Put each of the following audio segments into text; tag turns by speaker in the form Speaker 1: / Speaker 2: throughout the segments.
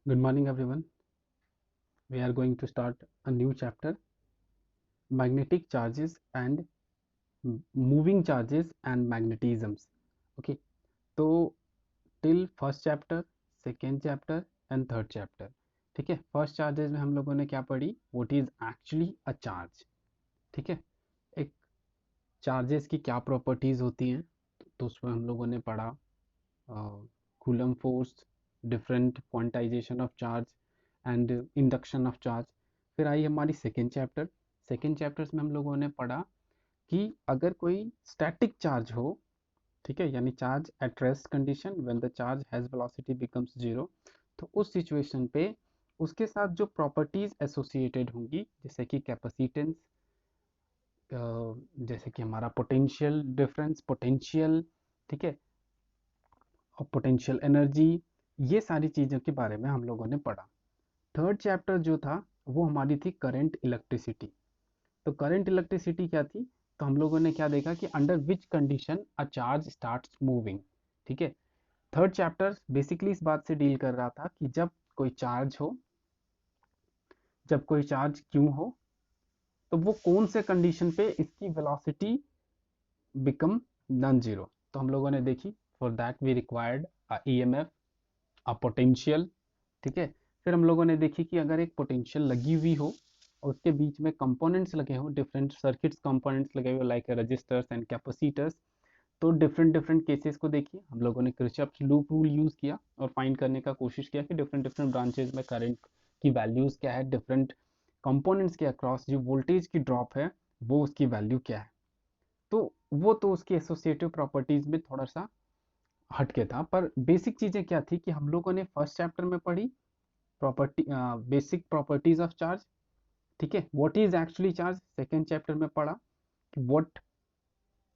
Speaker 1: Good morning, everyone. We are going to start a new chapter, magnetic charges and moving charges and magnetisms. Okay, so till first chapter, second chapter and third chapter. ठीक है, first charges में हम लोगों ने क्या पढ़ी, what is actually a charge. ठीक है, एक चार्जेस की क्या प्रॉपर्टीज होती हैं, तो उसमें हम लोगों ने पढ़ा coulomb force, different quantization of charge and induction of charge. फिर आई हमारी सेकेंड चैप्टर. सेकेंड चैप्टर्स में हम लोगों ने पढ़ा कि अगर कोई स्टैटिक चार्ज हो, ठीक है, यानी charge at rest condition when the charge has velocity becomes zero, तो उस सिचुएशन पे उसके साथ जो प्रॉपर्टीज एसोसिएटेड होंगी, जैसे कि कैपेसिटेंस, जैसे कि हमारा पोटेंशियल डिफरेंस, पोटेंशियल, ठीक है, और पोटेंशियल एनर्जी, ये सारी चीज़ों के बारे में हम लोगों ने पढ़ा. थर्ड चैप्टर जो था वो हमारी थी करंट इलेक्ट्रिसिटी. तो करंट इलेक्ट्रिसिटी क्या थी, तो हम लोगों ने क्या देखा कि under which condition a charge starts moving. ठीक है, थर्ड चैप्टर बेसिकली इस बात से डील कर रहा था कि जब कोई चार्ज हो, जब कोई चार्ज क्यों हो, तो वो कौन से कंडीशन पे इसकी वेलोसिटी बिकम नॉन जीरो. तो हम लोगों ने देखी, for that we required a EMF, a potential. ठीक है, फिर हम लोगों ने देखी कि अगर एक पोटेंशियल लगी हुई हो और उसके बीच में कंपोनेंट्स लगे हो, डिफरेंट सर्किट्स कंपोनेंट्स लगे हुए लाइक रजिस्टर्स एंड कैपेसिटर्स, तो डिफरेंट डिफरेंट केसेस को देखिए. हम लोगों ने किरचॉफ्स लूप रूल यूज़ किया और फाइंड करने का कोशिश किया कि डिफरेंट डिफरेंट ब्रांचेज में करंट की वैल्यूज़ क्या है, डिफरेंट कंपोनेंट्स के अक्रॉस जो वोल्टेज की ड्रॉप है वो उसकी वैल्यू क्या है. तो वो तो उसकी एसोसिएटिव प्रॉपर्टीज में थोड़ा सा हटके था, पर बेसिक चीज़ें क्या थी कि हम लोगों ने फर्स्ट चैप्टर में पढ़ी property, basic properties of charge. ठीक है, what is actually charge second chapter में पढ़ा कि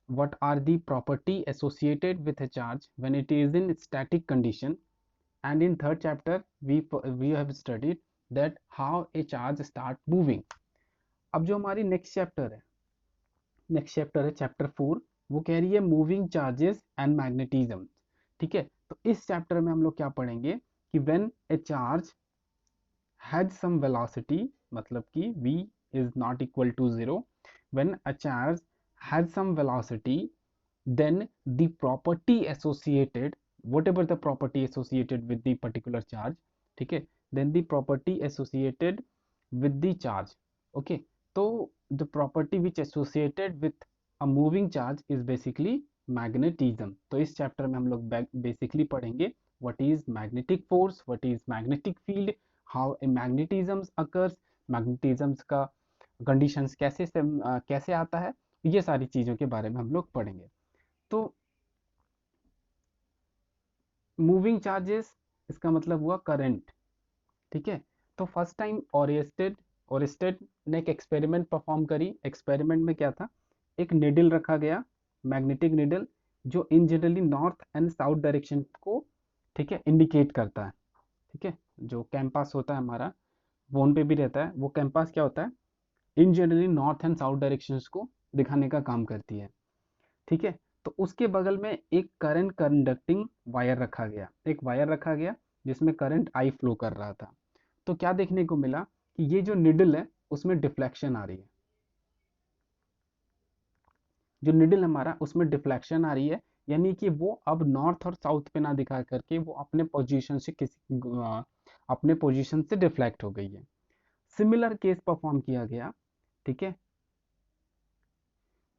Speaker 1: what are the property associated with a charge when it is in static condition, and in third chapter we have studied that how a charge start moving. अब जो हमारी next chapter है chapter 4, वो कह रही है मूविंग चार्जेस एंड मैग्नेटिज्म. ठीक है, तो इस चैप्टर में हम लोग क्या पढ़ेंगे कि when a charge has some velocity, मतलब कि v is not equal to zero, when a charge has some velocity, then the property associated, whatever the property associated with the particular charge, ठीक है, then the property associated with the charge. Okay, तो the property which associated with a moving charge is basically magnetism. तो इस chapter में हम लोग basically पढ़ेंगे what is magnetic force, what is magnetic field, how a magnetism occurs, magnetism का conditions कैसे आता है, ये सारी चीज़ों के बारे में हम लोग पढ़ेंगे. तो मूविंग चार्जेस, इसका मतलब हुआ करंट. ठीक है, तो फर्स्ट टाइम ओरेस्टेड ने एक एक्सपेरिमेंट परफॉर्म करी. एक्सपेरिमेंट में क्या था, एक निडल रखा गया, मैग्नेटिक निडल, जो इन generally north and south direction को, ठीक है, इंडिकेट करता है. ठीक है, जो कैंपास होता है हमारा, फोन पे भी रहता है, वो कैंपास क्या होता है, इन generally north and south directions को दिखाने का काम करती है. ठीक है, तो उसके बगल में एक करंट कंडक्टिंग वायर रखा गया, एक वायर रखा गया जिसमें करंट आई फ्लो कर रहा था. तो क्या देखने को मिला कि ये जो निडल है उसमें डिफ्लेक्शन आ रही है. जो निडल हमारा उसमें डिफ्लेक्शन आ रही है, यानी कि वो अब नॉर्थ और साउथ पे ना दिखा करके वो अपने पोजीशन से डिफ्लेक्ट हो गई है. सिमिलर केस परफॉर्म किया गया. ठीक है,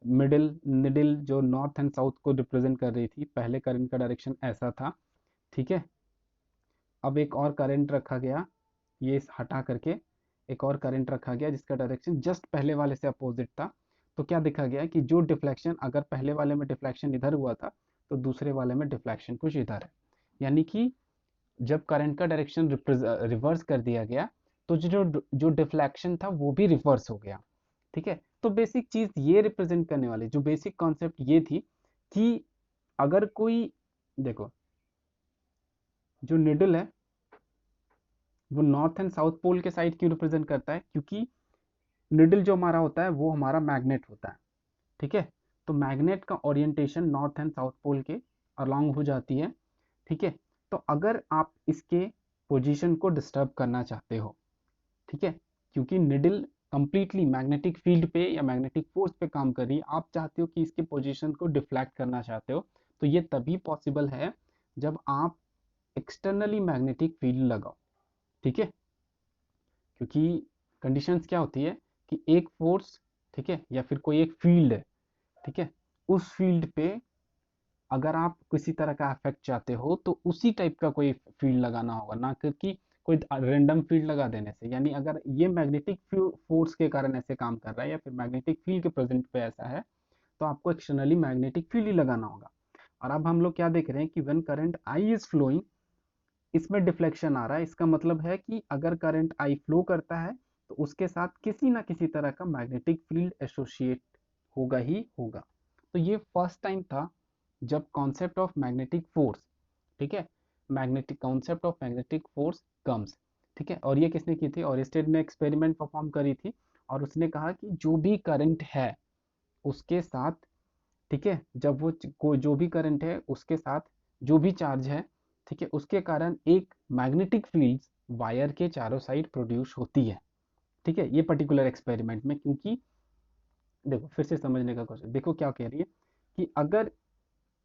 Speaker 1: मिडिल निडल जो नॉर्थ एंड साउथ को रिप्रेजेंट कर रही थी, पहले करंट का डायरेक्शन ऐसा था. ठीक है, अब एक और करंट रखा गया, ये हटा करके एक और करंट रखा गया जिसका डायरेक्शन जस्ट पहले वाले से अपोजिट था. तो क्या देखा गया कि जो डिफ्लेक्शन, अगर पहले वाले में डिफ्लेक्शन इधर हुआ था, तो दूसरे वाले में डिफ्लेक्शन कुछ इधर है. यानी कि जब करंट का डायरेक्शन रिवर्स कर दिया गया, तो जो जो डिफ्लेक्शन था वो भी रिवर्स हो गया. ठीक है, तो बेसिक चीज ये रिप्रेजेंट करने वाली, जो बेसिक कॉन्सेप्ट ये थी कि अगर कोई, देखो, जो निडल है वो नॉर्थ एंड साउथ पोल के साइड क्यों रिप्रेजेंट करता है, क्योंकि निडल जो हमारा होता है वो हमारा मैग्नेट होता है. ठीक है, तो मैग्नेट का orientation north and south pole के अलोंग हो जाती है. ठीक है, तो अगर आप इसके पोजीशन को डिस्टर्ब करना चाहते हो, ठीक है, क्योंकि निडल कंप्लीटली मैग्नेटिक फील्ड पे या मैग्नेटिक फोर्स पे काम कर रही है, आप चाहते हो कि इसके पोजीशन को डिफ्लेक्ट करना चाहते हो, तो ये तभी पॉसिबल है जब आप एक्सटर्नली मैग्नेटिक फील्ड लगाओ, ठीक है, क्योंकि कंडीशंस क्या होती है कि एक फोर्स, ठीक है, या फिर कोई एक फील्ड है, ठीक है, उस फील्ड पे अगर आप किसी तरह का इफेक्ट चाहते हो तो उसी टाइप का कोई फील्ड लगाना होगा, ना कि कोई रैंडम फील्ड लगा देने से। यानी अगर ये मैग्नेटिक फोर्स के कारण ऐसे काम कर रहा है या फिर मैग्नेटिक फील्ड के प्रेजेंट पे ऐसा है, तो आपको एक्सटर्नली मैग्नेटिक फील्ड ही लगाना होगा। और अब हम लोग क्या देख रहे हैं कि when current I is flowing, इसमें डिफ्लेक्शन आ रहा है, इसका मतलब है कि अगर करंट आई फ्लो करता है तो उसके साथ किसी ना किसी तरह का मैग्नेटिक फील्ड एसोसिएट होगा ही होगा। तो ये फर्स्ट टाइम था जब कॉन्सेप्ट ऑफ मैग्नेटिक फोर्स, ठीक है, magnetic concept of magnetic force comes, ठीक है। और ये किसने की थी? ऑरिस्टेड ने एक्सपेरिमेंट परफॉर्म करी थी और उसने कहा कि जो भी करंट है उसके साथ, ठीक है, जब वो कोई जो भी करंट है उसके साथ जो भी चार्ज है, ठीक है, उसके कारण एक मैग्नेटिक फील्ड वायर के चारों साइड प्रोड्यूस होती है, ठीक है, ये पर्टिकुलर एक्सपेरिमेंट में। क्योंकि देखो फिर से समझने का कोशिश, देखो क्या कह रही है कि अगर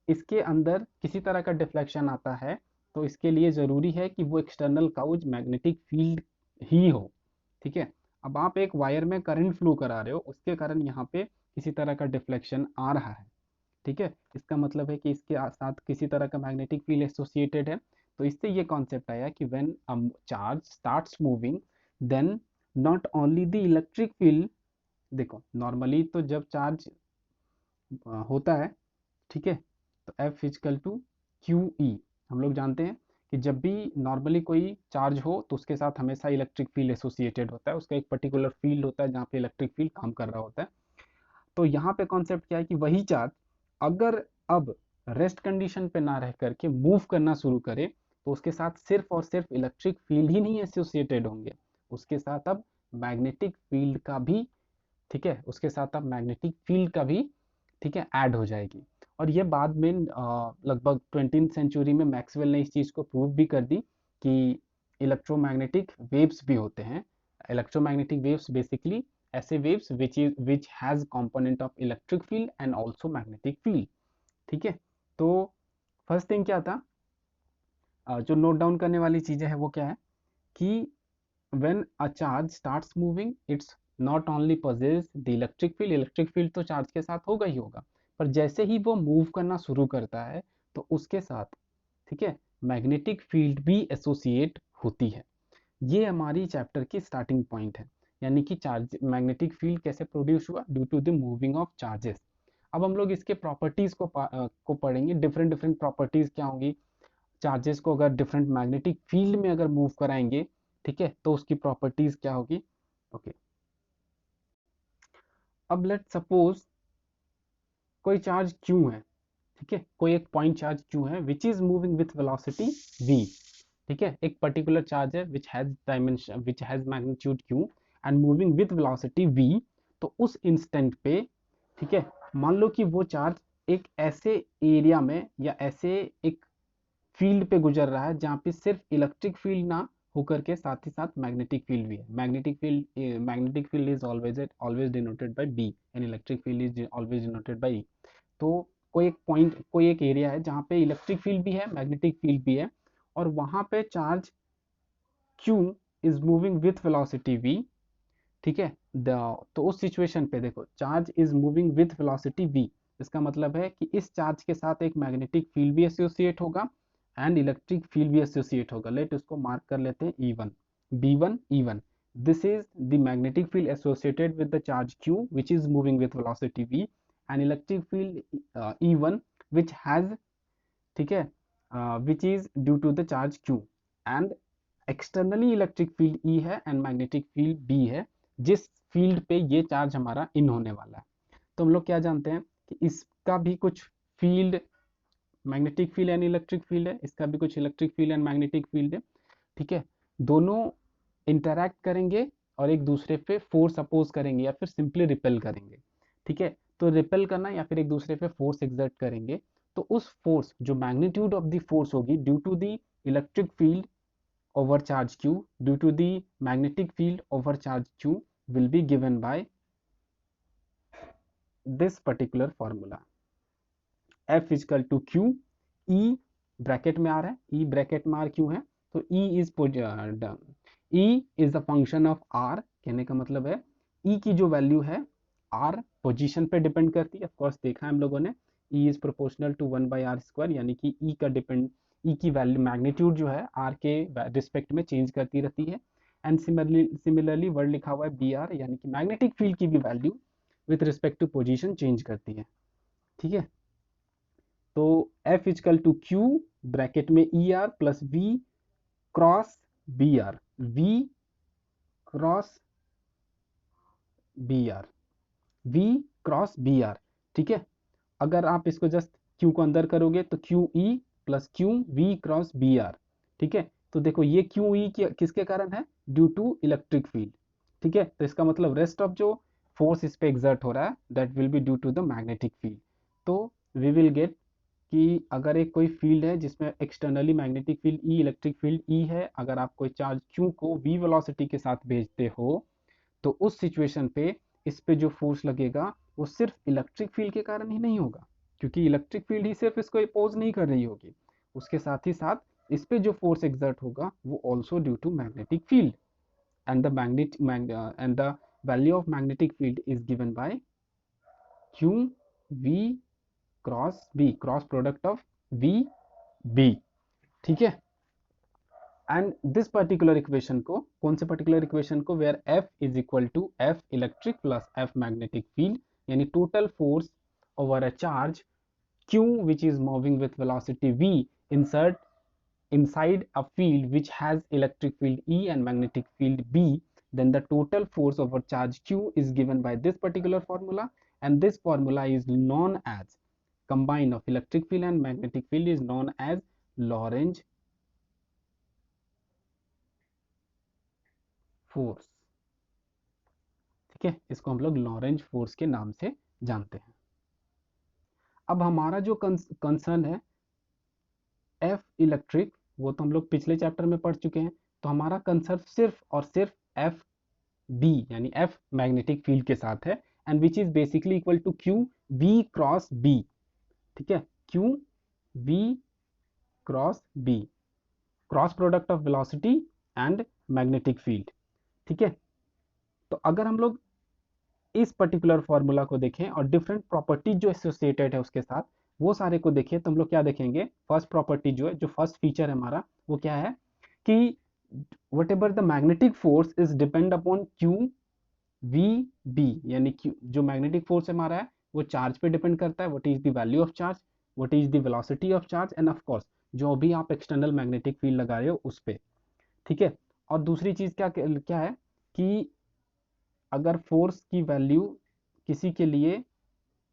Speaker 1: इसके अंदर किसी तरह का डिफ्लेक्शन आता है तो इसके लिए जरूरी है कि वो एक्सटर्नल काउज मैग्नेटिक फील्ड ही हो, ठीक है। अब आप एक वायर में करंट फ्लो करा रहे हो, उसके कारण यहाँ पे किसी तरह का डिफ्लेक्शन आ रहा है, ठीक है, इसका मतलब है कि इसके साथ किसी तरह का मैग्नेटिक फील्ड एसोसिएटेड है। तो इससे ये कॉन्सेप्ट आया कि when charge starts moving then not only the electric field, देखो नॉर्मली तो जब चार्ज होता है, ठीक है, तो F equal to Q E, हम लोग जानते हैं कि जब भी नॉर्मली कोई चार्ज हो तो उसके साथ हमेशा इलेक्ट्रिक फील्ड एसोसिएटेड होता है, उसका एक पर्टिकुलर फील्ड होता है जहाँ पे इलेक्ट्रिक फील्ड काम कर रहा होता है। तो यहाँ पे कॉन्सेप्ट क्या है कि वही चार्ज अगर अब रेस्ट कंडीशन पे ना रह करके मूव करना शुरू करे तो उसके साथ सिर्फ और सिर्फ इलेक्ट्रिक फील्ड ही नहीं एसोसिएटेड होंगे, उसके साथ अब मैग्नेटिक फील्ड का भी, ठीक है, उसके साथ अब मैग्नेटिक फील्ड का भी, ठीक है, ऐड हो जाएगी। और ये बाद में लगभग 20th सेंचुरी में मैक्सवेल ने इस चीज़ को प्रूव भी कर दी कि इलेक्ट्रोमैग्नेटिक वेव्स भी होते हैं। इलेक्ट्रोमैग्नेटिक वेव्स बेसिकली ऐसे waves which has component of electric field and also magnetic field, ठीक है। तो फर्स्ट थिंग क्या था, जो नोट डाउन करने वाली चीज़ें हैं वो क्या है कि when a charge starts moving it's not only possess the electric field, electric field तो चार्ज के साथ होगा ही होगा, पर जैसे ही वो मूव करना शुरू करता है तो उसके साथ, ठीक है, मैग्नेटिक फील्ड भी एसोसिएट होती है। ये हमारी चैप्टर की स्टार्टिंग पॉइंट है, यानी कि चार्ज मैग्नेटिक फील्ड कैसे प्रोड्यूस हुआ due to the moving of charges. अब हम लोग इसके प्रॉपर्टीज को पढ़ेंगे, डिफरेंट डिफरेंट प्रॉपर्टीज क्या होंगी चार्जेस को अगर डिफरेंट मैग्नेटिक फील्ड में अगर मूव कराएंगे, ठीक है, तो उसकी प्रॉपर्टीज क्या होगी। ओके, अब लेट सपोज कोई चार्ज क्यू है, ठीक है, कोई एक पॉइंट चार्ज क्यू है which is moving with velocity v, ठीक है, एक पर्टिकुलर चार्ज है which has dimension which has magnitude q and moving with velocity v। तो उस इंस्टेंट पे, ठीक है, मान लो कि वो चार्ज एक ऐसे एरिया में या ऐसे एक फील्ड पे गुजर रहा है जहाँ पे सिर्फ इलेक्ट्रिक फील्ड ना होकर के साथ ही साथ मैग्नेटिक फील्ड भी है। Magnetic field is always denoted by B and electric field is always denoted by E. तो कोई एक एरिया है जहाँ पे इलेक्ट्रिक फील्ड भी है मैग्नेटिक फील्ड भी है और वहां पे charge q is moving with velocity v, ठीक है। तो उस सिचुएशन पे देखो charge is moving with velocity v, इसका मतलब है कि इस चार्ज के साथ एक मैग्नेटिक फील्ड भी एसोसिएट होगा एंड इलेक्ट्रिक फील्ड भी एसोसिएट होगा। लेट इसको मार्क कर लेते हैं E1 B1 E1। This is the magnetic field associated with the charge q which is moving with velocity v and electric field E1 which has, ठीक है, which is due to the charge q and externally electric field E है and magnetic field B है जिस field पे ये charge हमारा इन होने वाला है। तो हम लोग क्या जानते हैं कि इसका भी कुछ field magnetic field and electric field है, इसका भी कुछ electric field and magnetic field है, ठीक है। दोनों इंटरैक्ट करेंगे और एक दूसरे पे फोर्स अपोज करेंगे या फिर सिंपली रिपेल करेंगे, ठीक है। तो रिपेल करना या फिर एक दूसरे पे फोर्स एक्सर्ट करेंगे तो उस फोर्स जो मैग्नीट्यूड ऑफ द फोर्स होगी due to the electric field over charge q due to the magnetic field over charge q will be given by this particular formula. F is equal to Q, E bracket में आ रहा है, E bracket में R क्यों है, तो E is the function of R, कहने का मतलब है E की जो वैल्यू है R पोजीशन पे डिपेंड करती है, ऑफ कोर्स देखा है हम लोगों ने, E is proportional to 1/r², यानी कि E का डिपेंड, E की वैल्यू मैग्नीट्यूड जो है R के रिस्पेक्ट में चेंज करती रहती है। एंड सिमिलरली वर्ड लिखा हुआ है BR, यानी कि मैग्नेटिक फील्ड की भी value with respect to position change करती है, ठीक है। तो F is equal to Q bracket में ER plus V cross BR, V cross BR, V cross BR, ठीक है। अगर आप इसको जस्ट Q को अंदर करोगे तो QE plus Q V cross BR, ठीक है। तो देखो ये QE किसके कारण है, ड्यू टू इलेक्ट्रिक फील्ड, ठीक है। तो इसका मतलब रेस्ट ऑफ जो फोर्स इस पे एग्जर्ट हो रहा है that will be due to the magnetic field. तो वी विल गेट कि अगर एक कोई फील्ड है जिसमें externally magnetic field E, electric field E है, अगर आप कोई चार्ज Q को V वेलोसिटी के साथ भेजते हो तो उस सिचुएशन पे इस पे जो फोर्स लगेगा वो सिर्फ इलेक्ट्रिक फील्ड के कारण ही नहीं होगा, क्योंकि इलेक्ट्रिक फील्ड ही सिर्फ इसको अपोज नहीं कर रही होगी, उसके साथ ही साथ इस पे जो फोर्स एग्जर्ट होगा वो also due to magnetic field, and the value of magnetic field is given by Q V cross B, cross product of V B, ठीक है। एंड दिस पर्टिकुलर इक्वेशन को, कौन से पर्टिकुलर इक्वेशन को, where F is equal to F electric plus F magnetic field, यानी total force over a charge Q which is moving with velocity V inside a field which has electric field E and magnetic field B, then the total force over charge Q is given by this particular formula, and this formula is known as, combine of electric field and magnetic field is known as Lorentz force, ठीक है। इसको हम लोग Lorentz force के नाम से जानते हैं। अब हमारा जो कंसर्न है एफ इलेक्ट्रिक, वो तो हम लोग पिछले चैप्टर में पढ़ चुके हैं, तो हमारा कंसर्न सिर्फ और सिर्फ एफ बी यानी एफ मैग्नेटिक फील्ड के साथ है, and which is basically equal to Q V cross B, ठीक है। Q V cross B, cross product of velocity and magnetic field, ठीक है। तो अगर हम लोग इस पर्टिकुलर फॉर्मूला को देखें और डिफरेंट प्रॉपर्टी जो एसोसिएटेड है उसके साथ वो सारे को देखें, तो हम लोग क्या देखेंगे, फर्स्ट प्रॉपर्टी जो है, जो फर्स्ट फीचर है हमारा, वो क्या है कि whatever the magnetic force is depend upon Q V B, यानी जो मैग्नेटिक फोर्स हमारा है वो चार्ज पे डिपेंड करता है, what is the value of charge, what is the velocity of charge, end of course जो भी आप एक्सटर्नल मैग्नेटिक फील्ड लगा रहे हो उस पे, ठीक है। और दूसरी चीज क्या क्या है कि अगर फोर्स की वैल्यू किसी के लिए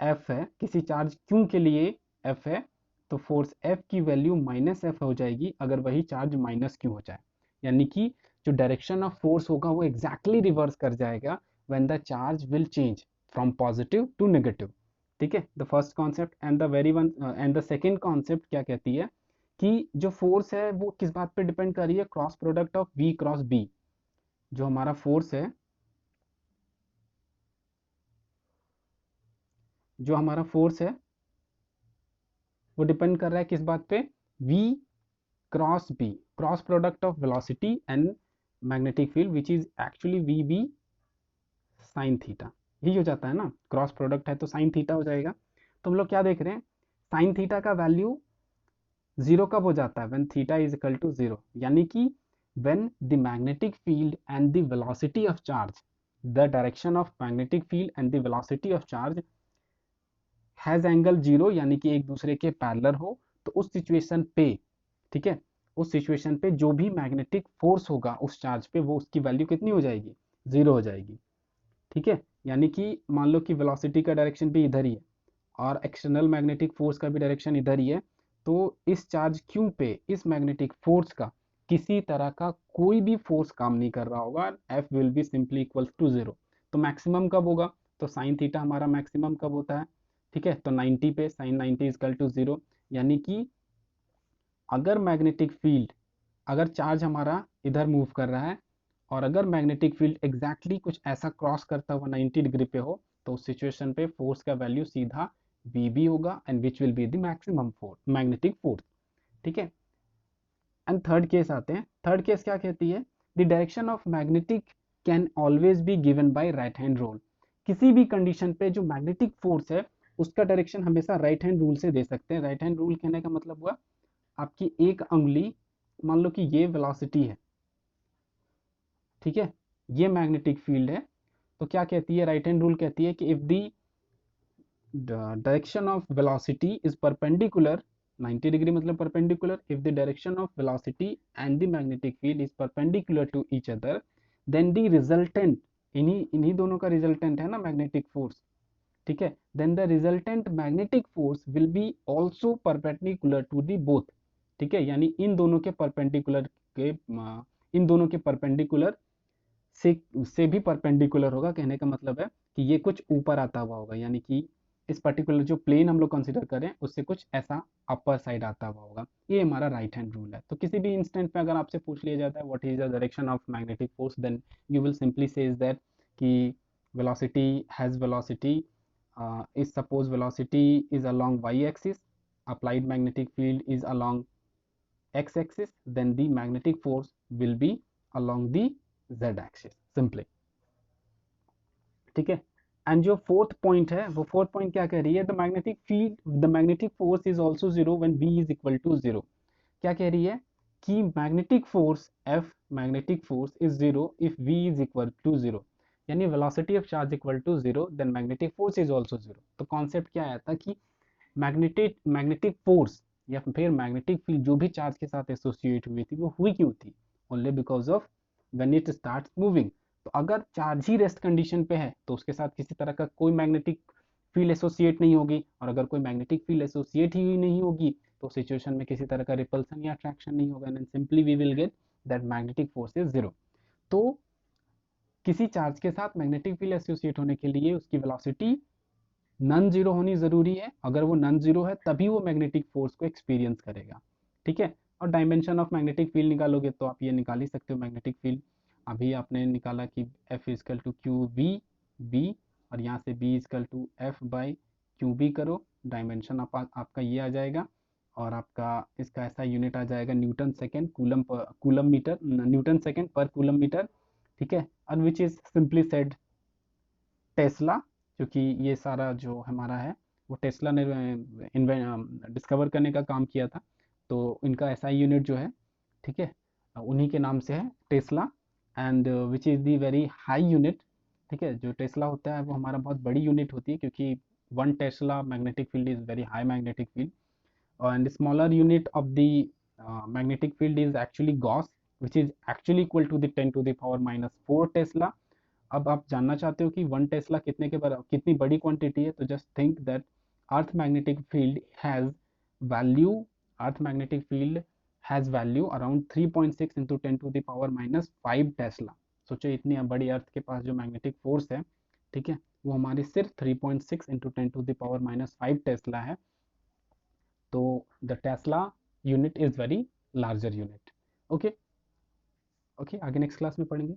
Speaker 1: F है, किसी चार्ज Q के लिए F है, तो फोर्स F की वैल्यू -F हो जाएगी अगर वही चार्ज -Q हो जाए, यानी कि जो डायरेक्शन ऑफ फोर्स होगा वो एग्जैक्टली रिवर्स कर जाएगा when the charge will change from positive to negative, ठीक है। The first concept and the second concept क्या कहती है कि जो फोर्स है वो किस बात पे डिपेंड कर रही है, cross product of V cross B, जो हमारा फोर्स है, जो हमारा फोर्स है वो डिपेंड कर रहा है किस बात पे, V cross B, cross product of velocity and magnetic field which is actually VB sine theta, यही हो जाता है ना, क्रॉस प्रोडक्ट है तो साइन थीटा हो जाएगा। तो हम लोग क्या देख रहे हैं, साइन थीटा का वैल्यू जीरो कब हो जाता है, when theta is equal to zero, यानी कि when the magnetic field and the velocity of charge, the direction of magnetic field and the velocity of charge has angle zero, यानी कि एक दूसरे के पैरेलल हो, तो उस सिचुएशन पे, ठीक है, उस सिचुएशन पे जो भी मैग्नेटिक फोर्स होगा उस चार्ज पे वो उसकी वैल्यू कितनी हो जाएगी, जीरो हो जाएगी, ठीक है। यानी कि मान लो कि वेलोसिटी का डायरेक्शन भी इधर ही है और एक्सटर्नल मैग्नेटिक फोर्स का भी डायरेक्शन इधर ही है, तो इस चार्ज Q पे इस मैग्नेटिक फोर्स का किसी तरह का कोई भी फोर्स काम नहीं कर रहा होगा, F will be simply equals to zero. तो मैक्सिमम कब होगा, तो साइन थीटा हमारा मैक्सिमम कब होता है, ठीक है, तो 90 पे साइन 90 इजकल टू जीरो, यानी कि अगर मैग्नेटिक फील्ड अगर चार्ज हमारा इधर मूव कर रहा है और अगर मैग्नेटिक फील्ड एग्जैक्टली कुछ ऐसा क्रॉस करता हुआ 90 डिग्री पे हो, तो उस सिचुएशन पे फोर्स का वैल्यू सीधा VB होगा and which will be the maximum force, magnetic force. ठीक है। एंड थर्ड केस आते हैं। थर्ड केस क्या कहती है? The direction of magnetic can always be given by right hand rule. किसी भी कंडीशन पे जो मैग्नेटिक फोर्स है उसका डायरेक्शन हमेशा राइट हैंड रूल से दे सकते हैं। राइट हैंड रूल कहने का मतलब हुआ आपकी एक अंगुली, मान लो कि ये वेलोसिटी है, ठीक है, ये मैग्नेटिक फील्ड है, तो क्या कहती है राइट हैंड रूल? कहती है कि if the direction of velocity is perpendicular, 90 degree मतलब perpendicular, if the direction of velocity and the magnetic field is perpendicular to each other, then the resultant, इन्हीं इन्हीं दोनों का रिजल्टेंट है ना मैग्नेटिक फोर्स, ठीक है, then the resultant magnetic force will be also perpendicular to the both. ठीक है, यानी इन दोनों के परपेंडिकुलर के इन दोनों के परपेंडिकुलर से भी परपेंडिकुलर होगा। कहने का मतलब है कि ये कुछ ऊपर आता हुआ होगा, यानी कि इस पर्टिकुलर जो प्लेन हम लोग कंसिडर करें उससे कुछ ऐसा अपर साइड आता हुआ होगा। ये हमारा राइट हैंड रूल है। तो किसी भी इंस्टेंट में अगर आपसे पूछ लिया जाता है what is the direction of magnetic force, then you will simply say is that कि velocity has velocity is suppose velocity is along y axis, applied magnetic field is along x axis, then the magnetic force will be along the z axis simply। ठीक है। And जो fourth point है, वो fourth point क्या कह रही है? The magnetic field, the magnetic force is also zero when v is equal to zero. क्या कह रही है? कि magnetic force F, magnetic force is zero if v is equal to zero, यानी velocity of charge equal to zero, then magnetic force is also zero. तो concept क्या आया था कि मैग्नेटिक फोर्स या फिर मैग्नेटिक फील्ड जो भी चार्ज के साथ एसोसिएट हुई थी वो हुई क्यों थी? Only because of when it starts moving. तो अगर चार्ज ही रेस्ट कंडीशन पे है तो उसके साथ किसी तरह का कोई मैग्नेटिक फील्ड एसोसिएट नहीं होगी, और अगर कोई मैग्नेटिक फील्ड एसोसिएट ही नहीं होगी तो सिचुएशन में किसी तरह का रिपल्सन या अट्रैक्शन नहीं होगा, and simply we will get that magnetic force is zero. तो किसी चार्ज के साथ मैग्नेटिक फील्ड एसोसिएट होने के लिए उसकी वेलोसिटी नॉन जीरो होनी जरूरी है। अगर वो नॉन जीरो है तभी वो मैग्नेटिक फोर्स को एक्सपीरियंस करेगा। ठीक है। और डायमेंशन ऑफ मैग्नेटिक फील्ड निकालोगे तो आप ये निकाल ही सकते हो। मैग्नेटिक फील्ड अभी आपने निकाला कि F is equal to Q V B, और यहाँ से B is equal to F by Q B करो, डायमेंशन आपका ये आ जाएगा, और आपका इसका ऐसा यूनिट आ जाएगा newton second coulomb metre, newton second पर कूलम मीटर। ठीक है। और which is simply said tesla, क्योंकि ये सारा जो हमारा है वो टेस्ला ने डिस्कवर करने का काम किया था, तो इनका एसआई यूनिट जो है, ठीक है, उन्हीं के नाम से है Tesla, and which is the very high unit. ठीक है, जो टेस्ला होता है वो हमारा बहुत बड़ी यूनिट होती है, क्योंकि 1 Tesla magnetic field is very high magnetic field, and smaller unit of the magnetic field is actually Gauss, which is actually equal to the 10 to the power minus 4 Tesla. अब आप जानना चाहते हो कि 1 टेस्ला कितनी बड़ी क्वांटिटी है, तो just think that earth magnetic field has value earth magnetic field has value around 3.6 into 10 to the power minus 5 tesla. सोचो इतनी बड़ी अर्थ के पास जो मैग्नेटिक फोर्स है, ठीक है, वो हमारी सिर्फ 3.6 into 10 to the power minus 5 tesla है। तो the tesla unit is very larger unit. Okay okay, आगे नेक्स्ट क्लास में पढ़ेंगे।